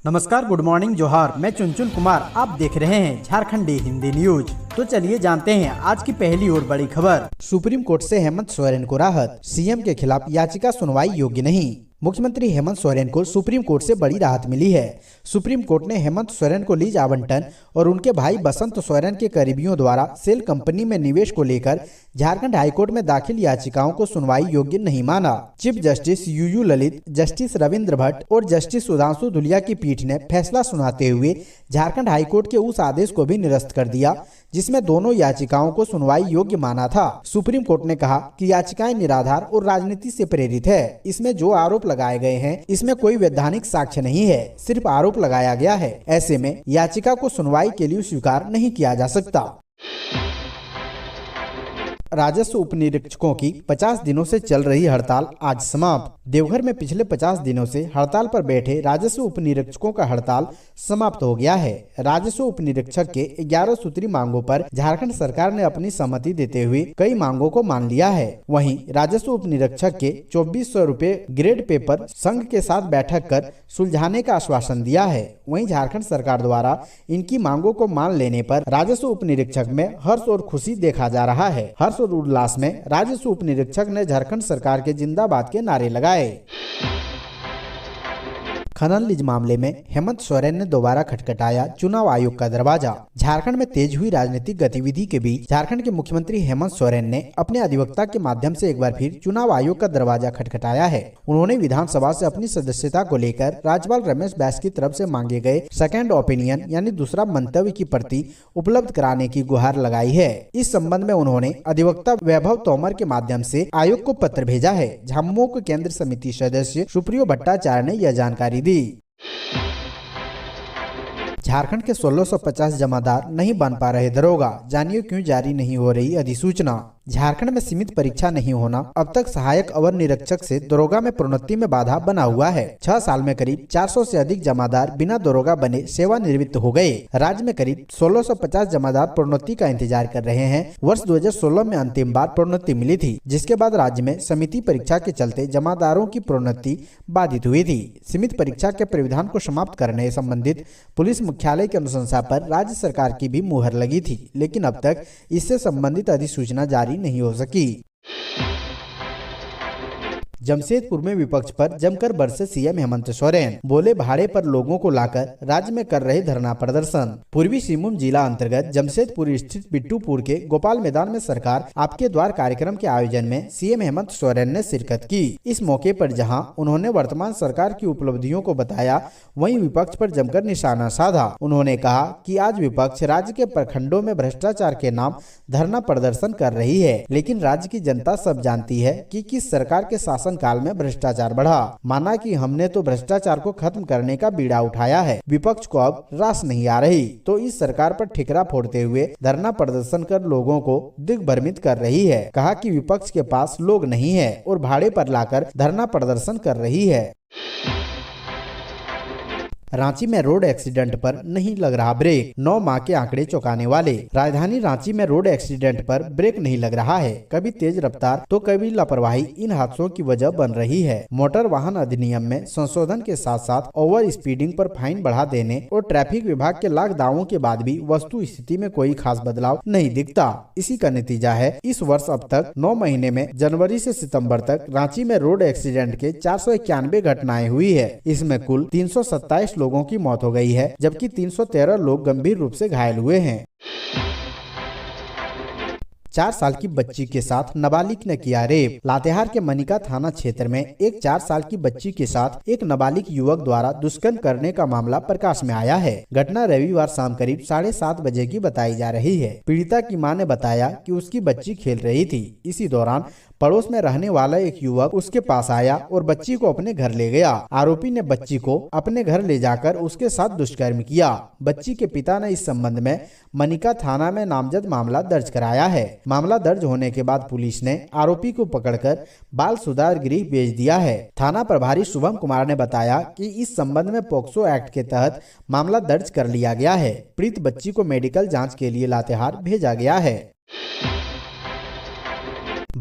नमस्कार, good morning, जोहार। मैं चुनचुन कुमार, आप देख रहे हैं झारखंडी हिंदी न्यूज। तो चलिए जानते हैं आज की पहली और बड़ी खबर। सुप्रीम कोर्ट से हेमंत सोरेन को राहत, सीएम के खिलाफ याचिका सुनवाई योग्य नहीं। मुख्यमंत्री हेमंत सोरेन को सुप्रीम कोर्ट से बड़ी राहत मिली है। सुप्रीम कोर्ट ने हेमंत सोरेन को लीज आवंटन और उनके भाई बसंत सोरेन के करीबियों द्वारा सेल कंपनी में निवेश को लेकर झारखंड हाईकोर्ट में दाखिल याचिकाओं को सुनवाई योग्य नहीं माना। Chief justice U U Lalit, justice Ravindra Bhat और जस्टिस सुधांशु धुलिया की पीठ ने फैसला सुनाते हुए झारखंड हाईकोर्ट के उस आदेश को भी निरस्त कर दिया जिसमें दोनों याचिकाओं को सुनवाई योग्य माना था। सुप्रीम कोर्ट ने कहा कि याचिकाएं निराधार और राजनीति से प्रेरित है। इसमें जो आरोप लगाए गए हैं इसमें कोई वैधानिक साक्ष्य नहीं है, सिर्फ आरोप लगाया गया है। ऐसे में याचिका को सुनवाई के लिए स्वीकार नहीं किया जा सकता। राजस्व उप निरीक्षकों की 50 दिनों से चल रही हड़ताल आज समाप्त। देवघर में पिछले 50 दिनों से हड़ताल पर बैठे राजस्व उप निरीक्षकों का हड़ताल समाप्त हो गया है। राजस्व उप निरीक्षक के 11 सूत्री मांगों पर झारखंड सरकार ने अपनी सहमति देते हुए कई मांगों को मान लिया है। वहीं राजस्व उप निरीक्षक के 2400 रुपए ग्रेड पेपर संघ के साथ बैठक कर सुलझाने का आश्वासन दिया है। वहीं झारखंड सरकार द्वारा इनकी मांगों को मान लेने पर राजस्व उप निरीक्षक में हर्ष और खुशी देखा जा रहा है। हर्ष और उल्लास में राजस्व उप निरीक्षक ने झारखंड सरकार के जिंदाबाद के नारे लगाए। खनन लीज मामले में हेमंत सोरेन ने दोबारा खटखटाया चुनाव आयोग का दरवाजा। झारखंड में तेज हुई राजनीतिक गतिविधि के बीच झारखंड के मुख्यमंत्री हेमंत सोरेन ने अपने अधिवक्ता के माध्यम से एक बार फिर चुनाव आयोग का दरवाजा खटखटाया है। उन्होंने विधानसभा से अपनी सदस्यता को लेकर राज्यपाल रमेश बैस की तरफ से मांगे गए सेकेंड ओपिनियन यानी दूसरा मंतव्य की प्रति उपलब्ध कराने की गुहार लगाई है। इस संबंध में उन्होंने अधिवक्ता वैभव तोमर के माध्यम से आयोग को पत्र भेजा है। झामुमो के केंद्र समिति सदस्य सुप्रियो भट्टाचार्य ने यह जानकारी दी। झारखंड के 1650 जमादार नहीं बन पा रहे दरोगा, जानिए क्यों जारी नहीं हो रही अधिसूचना। झारखंड में सीमित परीक्षा नहीं होना अब तक सहायक अवर निरीक्षक से दरोगा में प्रोन्नति में बाधा बना हुआ है। 6 साल में करीब 400 से अधिक जमादार बिना दरोगा बने सेवानिवृत्त हो गए। राज्य में करीब 1650 जमादार प्रोन्नति का इंतजार कर रहे हैं। वर्ष 2016 में अंतिम बार प्रोन्नति मिली थी, जिसके बाद राज्य में समिति परीक्षा के चलते जमादारों की प्रोन्नति बाधित हुई थी। सीमित परीक्षा के प्राविधान को समाप्त करने संबंधित पुलिस मुख्यालय की अनुशंसा पर राज्य सरकार की भी मुहर लगी थी, लेकिन अब तक इससे संबंधित अधिसूचना जारी नहीं हो सकी। जमशेदपुर में विपक्ष पर जमकर बरसे सीएम हेमंत सोरेन, बोले भाड़े पर लोगों को लाकर राज्य में कर रहे धरना प्रदर्शन। पूर्वी सिंहभूम जिला अंतर्गत जमशेदपुर स्थित बिट्टूपुर के गोपाल मैदान में सरकार आपके द्वार कार्यक्रम के आयोजन में सीएम हेमंत सोरेन ने शिरकत की। इस मौके पर जहां उन्होंने वर्तमान सरकार की उपलब्धियों को बताया, वहीं विपक्ष पर जमकर निशाना साधा। उन्होंने कहा कि आज विपक्ष राज्य के प्रखंडों में भ्रष्टाचार के नाम धरना प्रदर्शन कर रही है, लेकिन राज्य की जनता सब जानती है कि किस सरकार के शासन काल में भ्रष्टाचार बढ़ा। माना कि हमने तो भ्रष्टाचार को खत्म करने का बीड़ा उठाया है, विपक्ष को अब रास नहीं आ रही, तो इस सरकार पर ठिकरा फोड़ते हुए धरना प्रदर्शन कर लोगों को दिग्भ्रमित कर रही है। कहा कि विपक्ष के पास लोग नहीं है और भाड़े पर लाकर धरना प्रदर्शन कर रही है। रांची में रोड एक्सीडेंट पर नहीं लग रहा ब्रेक, 9 माह के आंकड़े चौंकाने वाले। राजधानी रांची में रोड एक्सीडेंट पर ब्रेक नहीं लग रहा है। कभी तेज रफ्तार तो कभी लापरवाही इन हादसों की वजह बन रही है। मोटर वाहन अधिनियम में संशोधन के साथ साथ ओवर स्पीडिंग पर फाइन बढ़ा देने और ट्रैफिक विभाग के लाख दावों के बाद भी वस्तु स्थिति में कोई खास बदलाव नहीं दिखता। इसी का नतीजा है इस वर्ष अब तक 9 महीने में जनवरी से सितंबर तक रांची में रोड एक्सीडेंट के 491 घटनाएं हुई है। इसमें कुल 327 लोगों की मौत हो गई है, जबकि 313 लोग गंभीर रूप से घायल हुए हैं। 4 साल की बच्ची के साथ नाबालिग ने किया रेप। लातेहार के मनिका थाना क्षेत्र में एक 4 साल की बच्ची के साथ एक नाबालिग युवक द्वारा दुष्कर्म करने का मामला प्रकाश में आया है। घटना रविवार शाम करीब 7:30 बजे की बताई जा रही है। पीड़िता की मां ने बताया कि उसकी बच्ची खेल रही थी। इसी दौरान पड़ोस में रहने वाला एक युवक उसके पास आया और बच्ची को अपने घर ले गया। आरोपी ने बच्ची को अपने घर ले जाकर उसके साथ दुष्कर्म किया। बच्ची के पिता ने इस संबंध में मनिका थाना में नामजद मामला दर्ज कराया है। मामला दर्ज होने के बाद पुलिस ने आरोपी को पकड़कर बाल सुधार गृह भेज दिया है। थाना प्रभारी शुभम कुमार ने बताया कि इस संबंध में पोक्सो एक्ट के तहत मामला दर्ज कर लिया गया है। पीड़ित बच्ची को मेडिकल जाँच के लिए लातेहार भेजा गया है।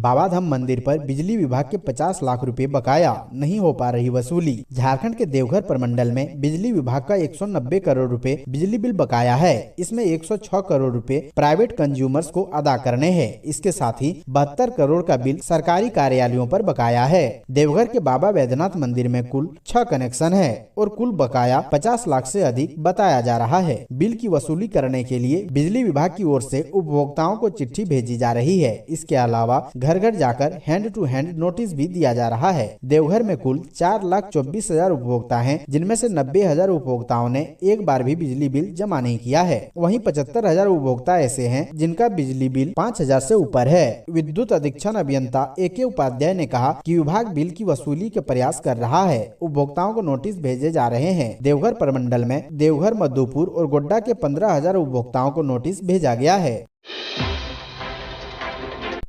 बाबाधाम मंदिर पर बिजली विभाग के 50 लाख रुपए बकाया, नहीं हो पा रही वसूली। झारखंड के देवघर प्रमंडल में बिजली विभाग का 190 करोड़ रुपए बिजली बिल बकाया है। इसमें 106 करोड़ रुपए प्राइवेट कंज्यूमर्स को अदा करने हैं। इसके साथ ही 72 करोड़ का बिल सरकारी कार्यालयों पर बकाया है। देवघर के बाबा वैद्यनाथ मंदिर में कुल 6 कनेक्शन है और कुल बकाया 50 लाख से अधिक बताया जा रहा है। बिल की वसूली करने के लिए बिजली विभाग की ओर से उपभोक्ताओं को चिट्ठी भेजी जा रही है। इसके अलावा घर घर जाकर हैंड टू हैंड नोटिस भी दिया जा रहा है। देवघर में कुल 4,24,000 उपभोक्ता हैं, जिनमें से 90,000 उपभोक्ताओं ने एक बार भी बिजली बिल जमा नहीं किया है। वहीं 75,000 उपभोक्ता ऐसे हैं जिनका बिजली बिल 5,000 से ऊपर है। विद्युत अधीक्षण अभियंता AK उपाध्याय ने कहा कि विभाग बिल की वसूली के प्रयास कर रहा है। उपभोक्ताओं को नोटिस भेजे जा रहे हैं। देवघर प्रमंडल में देवघर, मधुपुर और गोड्डा के 15,000 उपभोक्ताओं को नोटिस भेजा गया है।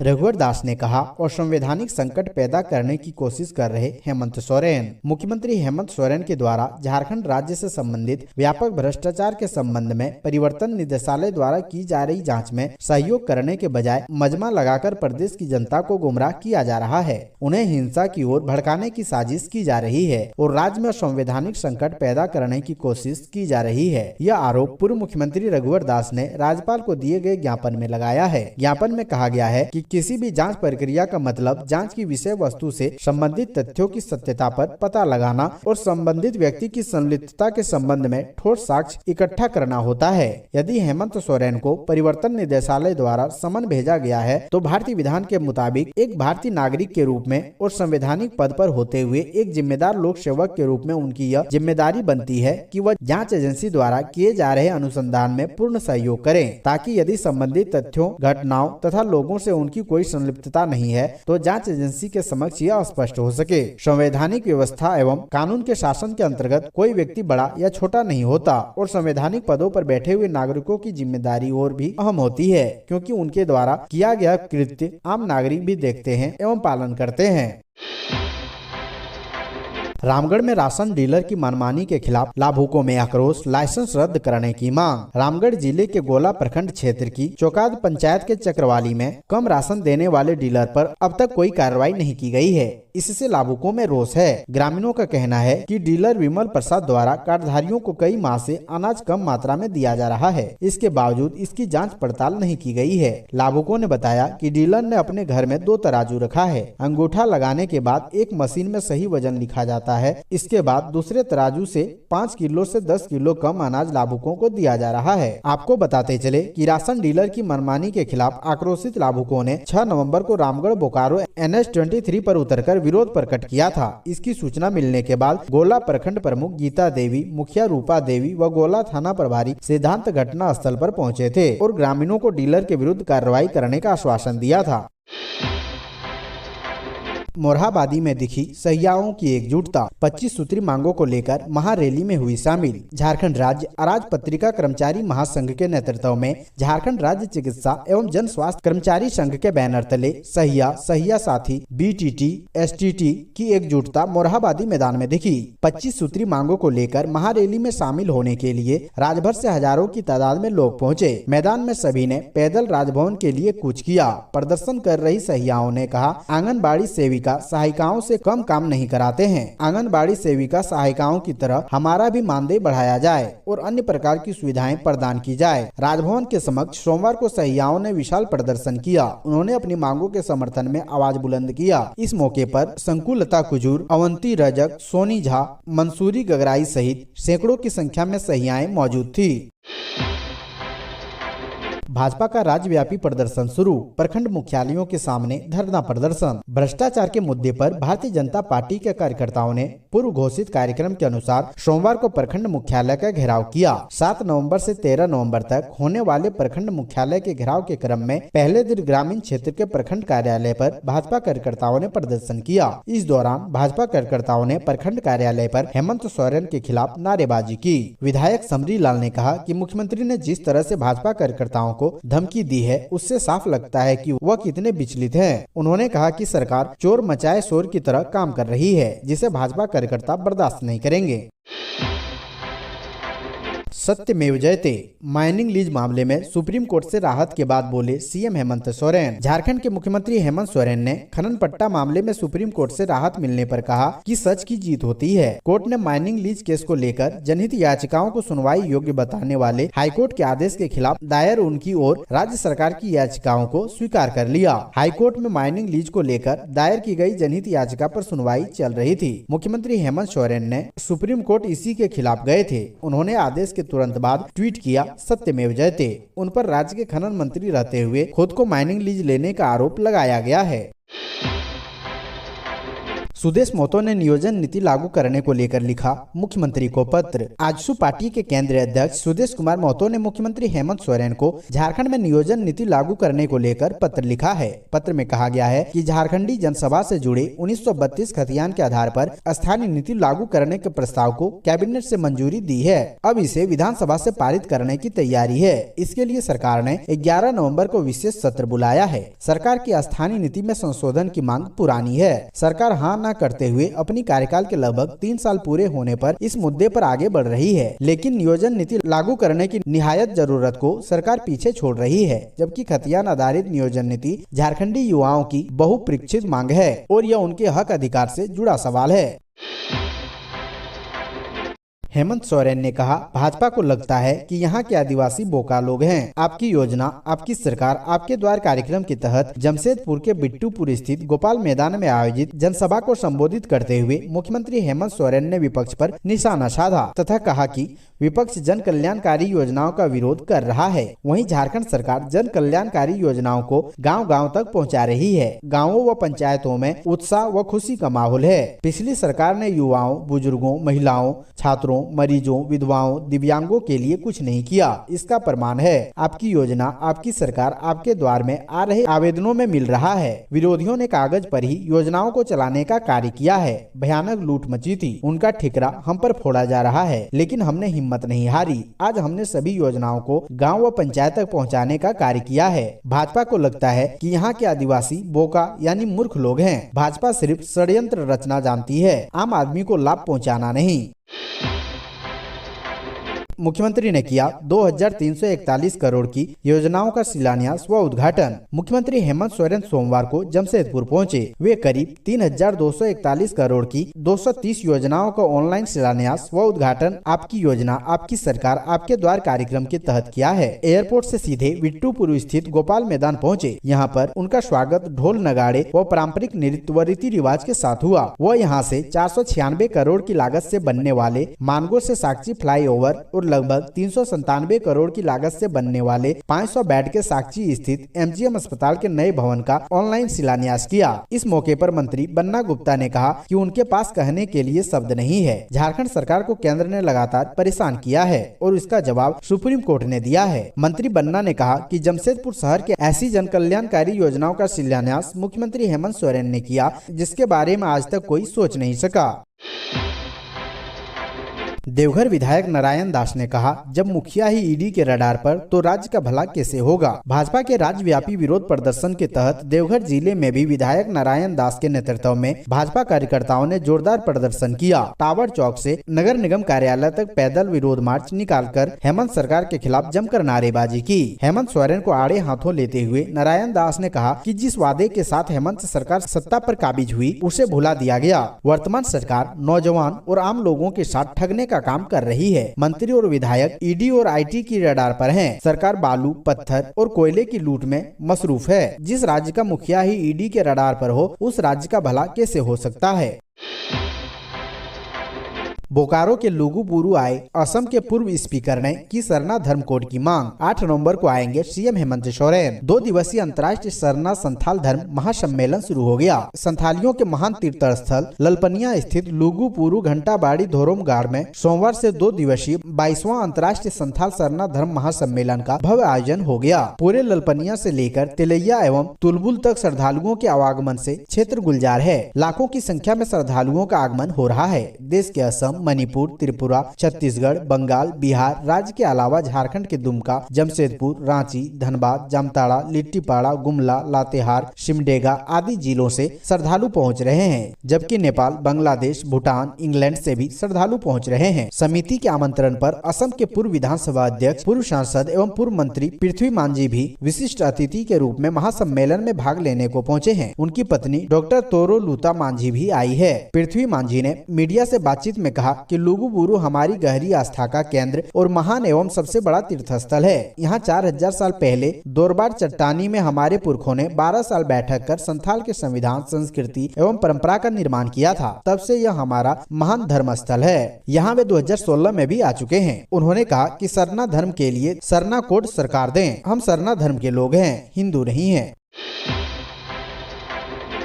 रघुवर दास ने कहा और संवैधानिक संकट पैदा करने की कोशिश कर रहे हेमंत सोरेन। मुख्यमंत्री हेमंत सोरेन के द्वारा झारखंड राज्य से संबंधित व्यापक भ्रष्टाचार के संबंध में परिवर्तन निदेशालय द्वारा की जा रही जांच में सहयोग करने के बजाय मजमा लगाकर प्रदेश की जनता को गुमराह किया जा रहा है। उन्हें हिंसा की ओर भड़काने की साजिश की जा रही है और राज्य में संवैधानिक संकट पैदा करने की कोशिश की जा रही है। यह आरोप पूर्व मुख्यमंत्री रघुवर दास ने राज्यपाल को दिए गए ज्ञापन में लगाया है। ज्ञापन में कहा गया है कि किसी भी जांच प्रक्रिया का मतलब जांच की विषय वस्तु से संबंधित तथ्यों की सत्यता पर पता लगाना और संबंधित व्यक्ति की संलिप्तता के संबंध में ठोस साक्ष्य इकट्ठा करना होता है। यदि हेमंत सोरेन को परिवर्तन निदेशालय द्वारा समन भेजा गया है तो भारतीय विधान के मुताबिक एक भारतीय नागरिक के रूप में और संवैधानिक पद पर होते हुए एक जिम्मेदार लोक सेवक के रूप में उनकी यह जिम्मेदारी बनती है कि वह जांच एजेंसी द्वारा किए जा रहे अनुसंधान में पूर्ण सहयोग करें, ताकि यदि संबंधित तथ्यों, घटनाओं तथा लोगों से उनकी कोई संलिप्तता नहीं है तो जांच एजेंसी के समक्ष यह स्पष्ट हो सके। संवैधानिक व्यवस्था एवं कानून के शासन के अंतर्गत कोई व्यक्ति बड़ा या छोटा नहीं होता और संवैधानिक पदों पर बैठे हुए नागरिकों की जिम्मेदारी और भी अहम होती है, क्योंकि उनके द्वारा किया गया कृत्य आम नागरिक भी देखते हैं एवं पालन करते हैं। रामगढ़ में राशन डीलर की मनमानी के खिलाफ लाभुकों में आक्रोश, लाइसेंस रद्द करने की मांग। रामगढ़ जिले के गोला प्रखंड क्षेत्र की चौकाद पंचायत के चक्रवाली में कम राशन देने वाले डीलर पर अब तक कोई कार्रवाई नहीं की गई है। इससे लाभुकों में रोष है। ग्रामीणों का कहना है कि डीलर विमल प्रसाद द्वारा कार्डधारियों को कई माह से अनाज कम मात्रा में दिया जा रहा है। इसके बावजूद इसकी जांच पड़ताल नहीं की गई है। लाभुकों ने बताया कि डीलर ने अपने घर में 2 तराजू रखा है। अंगूठा लगाने के बाद एक मशीन में सही वजन लिखा जाता है। इसके बाद दूसरे तराजू से 5 किलो से 10 किलो कम अनाज लाभुकों को दिया जा रहा है। आपको बताते चले कि राशन डीलर की मनमानी के खिलाफ आक्रोशित लाभुकों ने 6 नवंबर को रामगढ़ बोकारो NH-23 पर उतरकर विरोध प्रकट किया था। इसकी सूचना मिलने के बाद गोला प्रखंड प्रमुख गीता देवी, मुखिया रूपा देवी व गोला थाना प्रभारी सिद्धांत घटना स्थल पर पहुंचे थे और ग्रामीणों को डीलर के विरुद्ध कार्रवाई करने का आश्वासन दिया था। मोरहाबादी में दिखी सहियाओं की एकजुटता, 25 सूत्री मांगों को लेकर महारैली में हुई शामिल। झारखंड राज्य अराज पत्रिका कर्मचारी महासंघ के नेतृत्व में झारखंड राज्य चिकित्सा एवं जन स्वास्थ्य कर्मचारी संघ के बैनर तले सहिया साथी BTT STT की एकजुटता मोरहाबादी मैदान में दिखी। 25 सूत्री मांगों को लेकर महारैली में शामिल होने के लिए राज्यभर से हजारों की तादाद में लोग पहुँचे। मैदान में सभी ने पैदल राजभवन के लिए कूच किया। प्रदर्शन कर रही सहियाओं ने कहा, आंगनबाड़ी सेविका सहायिकाओं से कम काम नहीं कराते हैं। आंगनबाड़ी सेविका सहायिकाओं की तरह हमारा भी मानदेय बढ़ाया जाए और अन्य प्रकार की सुविधाएं प्रदान की जाए। राजभवन के समक्ष सोमवार को सहियाओं ने विशाल प्रदर्शन किया। उन्होंने अपनी मांगों के समर्थन में आवाज बुलंद किया। इस मौके पर संकुलता कुजूर, अवंती रजक, सोनी झा, मंसूरी गगराई सहित सैकड़ों की संख्या में सहियाएं मौजूद थी। भाजपा का राज्यव्यापी प्रदर्शन शुरू, प्रखंड मुख्यालयों के सामने धरना प्रदर्शन। भ्रष्टाचार के मुद्दे पर भारतीय जनता पार्टी के कार्यकर्ताओं ने पूर्व घोषित कार्यक्रम के अनुसार सोमवार को प्रखंड मुख्यालय का घेराव किया। 7 नवंबर से 13 नवंबर तक होने वाले प्रखंड मुख्यालय के घेराव के क्रम में पहले दिन ग्रामीण क्षेत्र के प्रखंड कार्यालय पर भाजपा कार्यकर्ताओं ने प्रदर्शन किया। इस दौरान भाजपा कार्यकर्ताओं ने प्रखंड कार्यालय पर हेमंत सोरेन के खिलाफ नारेबाजी की। विधायक समरी लाल ने कहा कि मुख्यमंत्री ने जिस तरह से भाजपा कार्यकर्ताओं को धमकी दी है, उससे साफ लगता है कि वह कितने विचलित हैं। उन्होंने कहा कि सरकार चोर मचाए शोर की तरह काम कर रही है, जिसे भाजपा कार्यकर्ता बर्दाश्त नहीं करेंगे। सत्यमेव जयते। माइनिंग लीज मामले में सुप्रीम कोर्ट से राहत के बाद बोले सीएम हेमंत सोरेन। झारखंड के मुख्यमंत्री हेमंत सोरेन ने खनन पट्टा मामले में सुप्रीम कोर्ट से राहत मिलने पर कहा कि सच की जीत होती है। कोर्ट ने माइनिंग लीज केस को लेकर जनहित याचिकाओं को सुनवाई योग्य बताने वाले हाईकोर्ट के आदेश के खिलाफ दायर उनकी और राज्य सरकार की याचिकाओं को स्वीकार कर लिया। हाईकोर्ट में माइनिंग लीज को लेकर दायर की गई जनहित याचिका पर सुनवाई चल रही थी। मुख्यमंत्री हेमंत सोरेन ने सुप्रीम कोर्ट इसी के खिलाफ गए थे। उन्होंने आदेश के तुरंत बाद ट्वीट किया, सत्यमेव जयते। उन पर राज्य के खनन मंत्री रहते हुए खुद को माइनिंग लीज लेने का आरोप लगाया गया है। सुदेश महतो ने नियोजन नीति लागू करने को लेकर लिखा मुख्यमंत्री को पत्र। आजसू पार्टी के केंद्रीय अध्यक्ष सुदेश कुमार महतो ने मुख्यमंत्री हेमंत सोरेन को झारखंड में नियोजन नीति लागू करने को लेकर पत्र लिखा है। पत्र में कहा गया है कि झारखंडी जनसभा से जुड़े 1932 खतियान के आधार पर स्थानीय नीति लागू करने के प्रस्ताव को कैबिनेट से मंजूरी दी है। अब इसे विधानसभा से पारित करने की तैयारी है। इसके लिए सरकार ने 11 नवम्बर को विशेष सत्र बुलाया है। सरकार की स्थानीय नीति में संशोधन की मांग पुरानी है। सरकार हाँ न करते हुए अपनी कार्यकाल के लगभग 3 साल पूरे होने पर इस मुद्दे पर आगे बढ़ रही है, लेकिन नियोजन नीति लागू करने की निहायत जरूरत को सरकार पीछे छोड़ रही है। जबकि खतियान आधारित नियोजन नीति झारखंडी युवाओं की बहुपरीक्षित मांग है और यह उनके हक अधिकार से जुड़ा सवाल है। हेमंत सोरेन ने कहा, भाजपा को लगता है कि यहाँ के आदिवासी बोका लोग हैं। आपकी योजना, आपकी सरकार, आपके द्वार कार्यक्रम के तहत जमशेदपुर के बिट्टूपुर स्थित गोपाल मैदान में आयोजित जनसभा को संबोधित करते हुए मुख्यमंत्री हेमंत सोरेन ने विपक्ष पर निशाना साधा तथा कहा कि विपक्ष जन कल्याणकारी योजनाओं का विरोध कर रहा है। वहीं झारखंड सरकार जन कल्याणकारी योजनाओं को गांव-गांव तक पहुंचा रही है। गांवों व पंचायतों में उत्साह व खुशी का माहौल है। पिछली सरकार ने युवाओं, बुजुर्गों, महिलाओं, छात्रों, मरीजों, विधवाओं, दिव्यांगों के लिए कुछ नहीं किया। इसका प्रमाण है आपकी योजना, आपकी सरकार आपके द्वार में आ रहे आवेदनों में मिल रहा है। विरोधियों ने कागज पर ही योजनाओं को चलाने का कार्य किया है। भयानक लूट मची थी, उनका ठिकरा हम पर फोड़ा जा रहा है, लेकिन हमने हिम्मत नहीं हारी। आज हमने सभी योजनाओं को गांव व पंचायत तक पहुंचाने का कार्य किया है। भाजपा को लगता है कि यहाँ के आदिवासी बोका यानी मूर्ख लोग हैं। भाजपा सिर्फ षड्यंत्र रचना जानती है, आम आदमी को लाभ पहुंचाना नहीं। मुख्यमंत्री ने किया 2341 करोड़ की योजनाओं का शिलान्यास व उद्घाटन। मुख्यमंत्री हेमंत सोरेन सोमवार को जमशेदपुर पहुंचे। वे करीब 3241 करोड़ की 230 योजनाओं का ऑनलाइन शिलान्यास व उद्घाटन आपकी योजना, आपकी सरकार, आपके द्वार कार्यक्रम के तहत किया है। एयरपोर्ट से सीधे बिट्टूपुर स्थित गोपाल मैदान पहुंचे। यहां पर उनका स्वागत ढोल नगाड़े व पारंपरिक नृत्य व रीति रिवाज के साथ हुआ। वह यहां से 496 करोड़ की लागत से बनने वाले मानगो से साक्षी फ्लाईओवर और लगभग 397 करोड़ की लागत से बनने वाले 500 बेड के साक्षी स्थित एमजीएम अस्पताल के नए भवन का ऑनलाइन शिलान्यास किया। इस मौके पर मंत्री बन्ना गुप्ता ने कहा कि उनके पास कहने के लिए शब्द नहीं है। झारखंड सरकार को केंद्र ने लगातार परेशान किया है और इसका जवाब सुप्रीम कोर्ट ने दिया है। मंत्री बन्ना ने कहा कि जमशेदपुर शहर के ऐसी जन कल्याणकारी योजनाओं का शिलान्यास मुख्यमंत्री हेमंत सोरेन ने किया जिसके बारे में आज तक कोई सोच नहीं सका। देवघर विधायक नारायण दास ने कहा, जब मुखिया ही ईडी के रडार पर तो राज्य का भला कैसे होगा। भाजपा के राज्यव्यापी विरोध प्रदर्शन के तहत देवघर जिले में भी विधायक नारायण दास के नेतृत्व में भाजपा कार्यकर्ताओं ने जोरदार प्रदर्शन किया। टावर चौक से नगर निगम कार्यालय तक पैदल विरोध मार्च निकालकर हेमंत सरकार के खिलाफ जमकर नारेबाजी की। हेमंत सोरेन को आड़े हाथों लेते हुए नारायण दास ने कहा कि जिस वादे के साथ हेमंत सरकार सत्ता पर काबिज हुई उसे भुला दिया गया। वर्तमान सरकार नौजवान और आम लोगों के साथ ठगने का काम कर रही है। मंत्री और विधायक ईडी और आईटी की रडार पर हैं। सरकार बालू, पत्थर और कोयले की लूट में मसरूफ है। जिस राज्य का मुखिया ही ईडी के रडार पर हो उस राज्य का भला कैसे हो सकता है। बोकारो के लुगुबुरु आए असम के पूर्व स्पीकर ने की सरना धर्म कोड की मांग। 8 नवंबर को आएंगे सीएम हेमंत सोरेन। 2 दिवसीय अंतर्राष्ट्रीय सरना संथाल धर्म महासम्मेलन शुरू हो गया। संथालियों के महान तीर्थ स्थल ललपनिया स्थित लुगुबुरु घंटाबाड़ी धोरमगाड़ में सोमवार से 2 दिवसीय 22वां अंतर्राष्ट्रीय संथाल सरना धर्म महासम्मेलन का भव्य आयोजन हो गया। पूरे ललपनिया से लेकर तिलैया एवं तुलबुल तक श्रद्धालुओं के आवागमन से क्षेत्र गुलजार है। लाखों की संख्या में श्रद्धालुओं का आगमन हो रहा है। देश के असम, मणिपुर, त्रिपुरा, छत्तीसगढ़, बंगाल, बिहार राज्य के अलावा झारखंड के दुमका, जमशेदपुर, रांची, धनबाद, जामताड़ा, लिट्टीपाड़ा, गुमला, लातेहार, सिमडेगा आदि जिलों से श्रद्धालु पहुंच रहे हैं, जबकि नेपाल, बांग्लादेश, भूटान, इंग्लैंड से भी श्रद्धालु पहुंच रहे हैं। समिति के आमंत्रण पर असम के पूर्व विधानसभा अध्यक्ष, पूर्व सांसद एवं पूर्व मंत्री पृथ्वी मांझी भी विशिष्ट अतिथि के रूप में महासम्मेलन में भाग लेने को पहुंचे हैं। उनकी पत्नी डॉक्टर तोरो लूता मांझी भी आई है। पृथ्वी मांझी ने मीडिया से बातचीत में कहा कि लुगुबुरु हमारी गहरी आस्था का केंद्र और महान एवं सबसे बड़ा तीर्थस्थल है। यहाँ 4000 साल पहले दोरबार चट्टानी में हमारे पुरखों ने 12 साल बैठक कर संथाल के संविधान, संस्कृति एवं परंपरा का निर्माण किया था। तब से यह हमारा महान धर्म स्थल है। यहाँ वे 2016 में भी आ चुके हैं। उन्होंने कहा कि सरना धर्म के लिए सरना कोड सरकार दें। हम सरना धर्म के लोग हैं, हिंदू नहीं हैं।